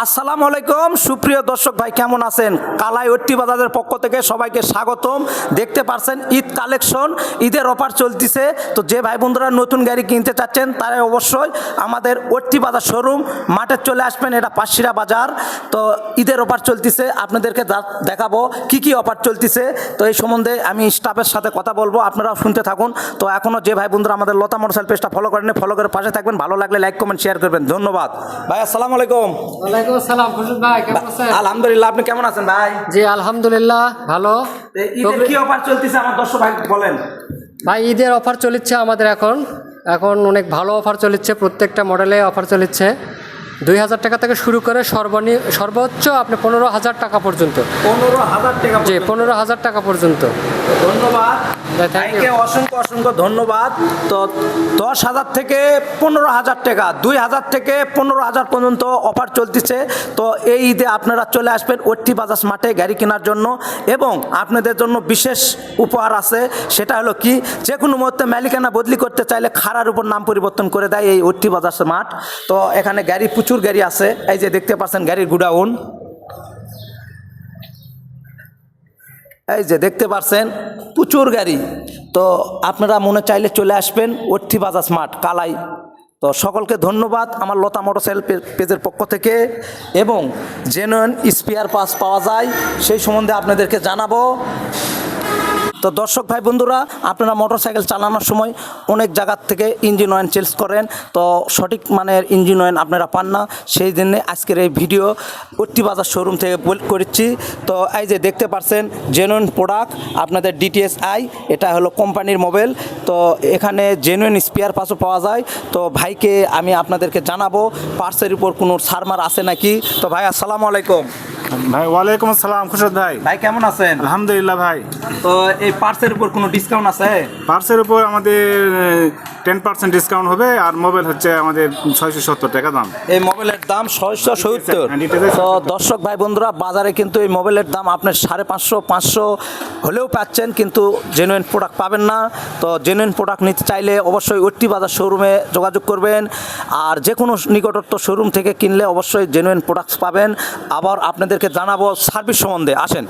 আসসালামু আলাইকুম সুপ্রিয় দর্শক ভাই, কেমন আছেন? কালাই ওট্টি বাজারের পক্ষ থেকে সবাইকে স্বাগতম। দেখতে পাচ্ছেন ঈদ কালেকশন, ঈদের অফার চলতেছে। তো যে ভাই বন্ধুরা নতুন গাড়ি কিনতে চাচ্ছেন তারা অবশ্যই আমাদের ওট্টি বাজার শোরুম মাঠে চলে আসবেন। এটা পাঁচশিরা বাজার। তো ঈদের অফার চলতেছে, আপনাদেরকে দেখাবো কি কি অফার চলতেছে। তো এই সম্বন্ধে আমি স্টাফের সাথে কথা বলবো, আপনারাও শুনতে থাকুন। তো এখনও যে ভাই বন্ধুরা আমাদের লতা মোটরসাইকেল পেজটা ফলো করেন, ফলো করে পাশে থাকবেন। ভালো লাগলে লাইক কমেন্ট শেয়ার করবেন। ধন্যবাদ ভাই। আসসালামু আলাইকুম। ওয়ালাইকুম আসসালাম। খুরশিদ ভাই কেমন আছেন? আলহামদুলিল্লাহ, আপনি কেমন আছেন ভাই? জি আলহামদুলিল্লাহ ভালো। ঈদের কি অফার চলতেছে আমার দর্শক ভাই বলেন। ভাই ঈদের অফার চলেছে আমাদের এখন অনেক ভালো অফার চলেছে। প্রত্যেকটা মডেলে অফার চলেছে। 2000 টাকা থেকে শুরু করে সর্বোচ্চ আপনি 15,000 টাকা পর্যন্ত। 15,000 টাকা? জি 15,000 টাকা পর্যন্ত। ধন্যবাদ ভাইকে অসংখ্য অসংখ্য ধন্যবাদ। তো 10,000 থেকে 15,000 টাকা, 2,000 থেকে 15,000 পর্যন্ত অফার চলতেছে। তো এই ঈদে আপনারা চলে আসবেন ওট্টি বাজার মাঠে গাড়ি কেনার জন্য। এবং আপনাদের জন্য বিশেষ উপহার আছে। সেটা হলো কি, যে কোনো মুহূর্তে মালিকানা বদলি করতে চাইলে খাড়ার উপর নাম পরিবর্তন করে দেয় এই ওট্টি বাজার মাঠ। তো এখানে গাড়ি প্রচুর গাড়ি আছে। এই যে দেখতে পাচ্ছেন গাড়ির গুডাউন, এই যে দেখতে পাচ্ছেন প্রচুর গাড়ি। তো আপনারা মনে চাইলে চলে আসবেন ওট্টি বাজার মাঠ কালাই। তো সকলকে ধন্যবাদ আমার লতা মোটরসাইকেল পেজের পক্ষ থেকে। এবং জেনুইন স্পেয়ার পার্টস পাওয়া যায় সেই সম্বন্ধে আপনাদেরকে জানাবো। তো দর্শক ভাই বন্ধুরা, আপনারা মোটরসাইকেল চালানোর সময় অনেক জায়গার থেকে ইঞ্জিন অয়েল চেঞ্জ করেন, তো সঠিক মানের ইঞ্জিন অয়েল আপনারা পান না। সেই জন্য আজকের এই ভিডিও ওট্টি বাজার শোরুম থেকে করেছি। তো এই যে দেখতে পাচ্ছেন জেনুইন প্রোডাক্ট আপনাদের DTSI, এটা হলো কোম্পানির মোবাইল। তো এখানে জেনুইন স্পেয়ার পার্টসও পাওয়া যায়। তো ভাইকে আমি আপনাদেরকে জানাবো পার্টসের উপর কোনো ছাড়মার আছে নাকি। তো ভাই আসসালামু আলাইকুম। ভাই ওয়ালাইকুম আসসালাম। খুরশিদ ভাই ভাই কেমন আছেন? আলহামদুলিল্লাহ ভাই। তো এই পার্টসের উপর কোনো ডিসকাউন্ট আছে? পার্সের উপর আমাদের 10% ডিসকাউন্ট হবে। আর মোবাইল হচ্ছে আমাদের 670 টাকা দাম। এই মোবাইলের দাম 670। তো দর্শক ভাই বন্ধুরা, বাজারে কিন্তু এই মোবাইলের দাম আপনার 550, 500 হলেও পাচ্ছেন, কিন্তু জেনুইন প্রোডাক্ট পাবেন না। তো জেনুইন প্রোডাক্ট নিতে চাইলে অবশ্যই ওট্টি বাজার শোরুমে যোগাযোগ করবেন। আর যে কোনো নিকটস্থ শোরুম থেকে কিনলে অবশ্যই জেনুইন প্রোডাক্টস পাবেন। আবার আপনাদেরকে জানাবো সার্ভিস সম্বন্ধে। আসেন,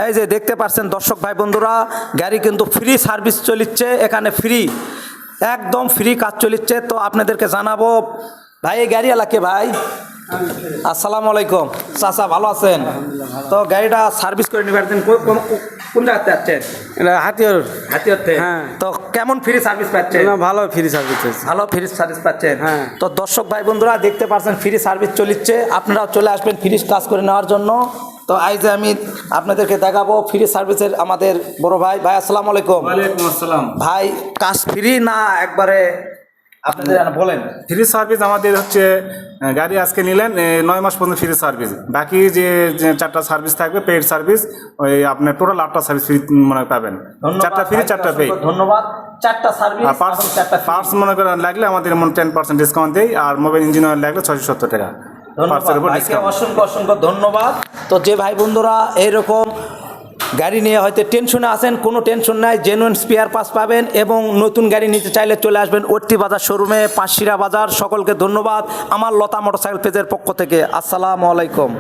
এই যে দেখতে পাচ্ছেন দর্শক ভাই বন্ধুরা, গাড়ি কিন্তু ফ্রি সার্ভিস চলিচ্ছে এখানে, ফ্রি, একদম ফ্রি কাজ চলিচ্ছে। তো আপনাদেরকে জানাবো। ভাই এই গাড়িওয়ালা কে ভাই? আসসালামু আলাইকুম চাচা, ভালো আছেন? তো গাড়িটা সার্ভিস করে নিবার দিন কোন জায়গাতে যাচ্ছেন? এটা হাতিয়ারতে। হ্যাঁ। তো কেমন ফ্রি সার্ভিস পাচ্ছেন? ভালো ফ্রি সার্ভিস আছে। ভালো ফ্রি সার্ভিস পাচ্ছেন? হ্যাঁ। তো দর্শক ভাই বন্ধুরা দেখতে পাচ্ছেন ফ্রি সার্ভিস চলিচ্ছে, আপনারাও চলে আসবেন ফ্রি কাজ করে নেওয়ার জন্য। তো আজ আমি আপনাদেরকে দেখাবো ফ্রি সার্ভিসের আমাদের বড় ভাই। ভাই আসসালামু আলাইকুম। ওয়ালাইকুম আসসালাম। ভাই কাজ ফ্রি না একবারে আপনাদের বলেন? ফ্রি সার্ভিস আমাদের হচ্ছে গাড়ি আজকে নিলেন 9 মাস পর্যন্ত ফ্রি সার্ভিস। বাকি যে 4টা সার্ভিস থাকবে পেইড সার্ভিস, ওই আপনার টোটাল 8টা সার্ভিস ফ্রি মনে পাবেন। 4টা ফ্রি 4টা পেইড। ধন্যবাদ। 4টা সার্ভিস। পার্টস মনে করেন লাগলে আমাদের 10% ডিসকাউন্ট দেয়। আর মোবাইল ইঞ্জিন অয়েল লাগলে 670 টাকা। অসংখ্য অসংখ্য ধন্যবাদ। তো যে ভাই বন্ধুরা এইরকম গাড়ি নিয়ে হয়তো টেনশনে আছেন, কোনো টেনশন নাই, জেনুইন স্পেয়ার পার্টস পাবেন। এবং নতুন গাড়ি নিতে চাইলে চলে আসবেন ওট্টি বাজার শোরুমে, পাঁচশিরা বাজার। সকলকে ধন্যবাদ আমার লতা মোটরসাইকেল পেজের পক্ষ থেকে। আসসালামু আলাইকুম।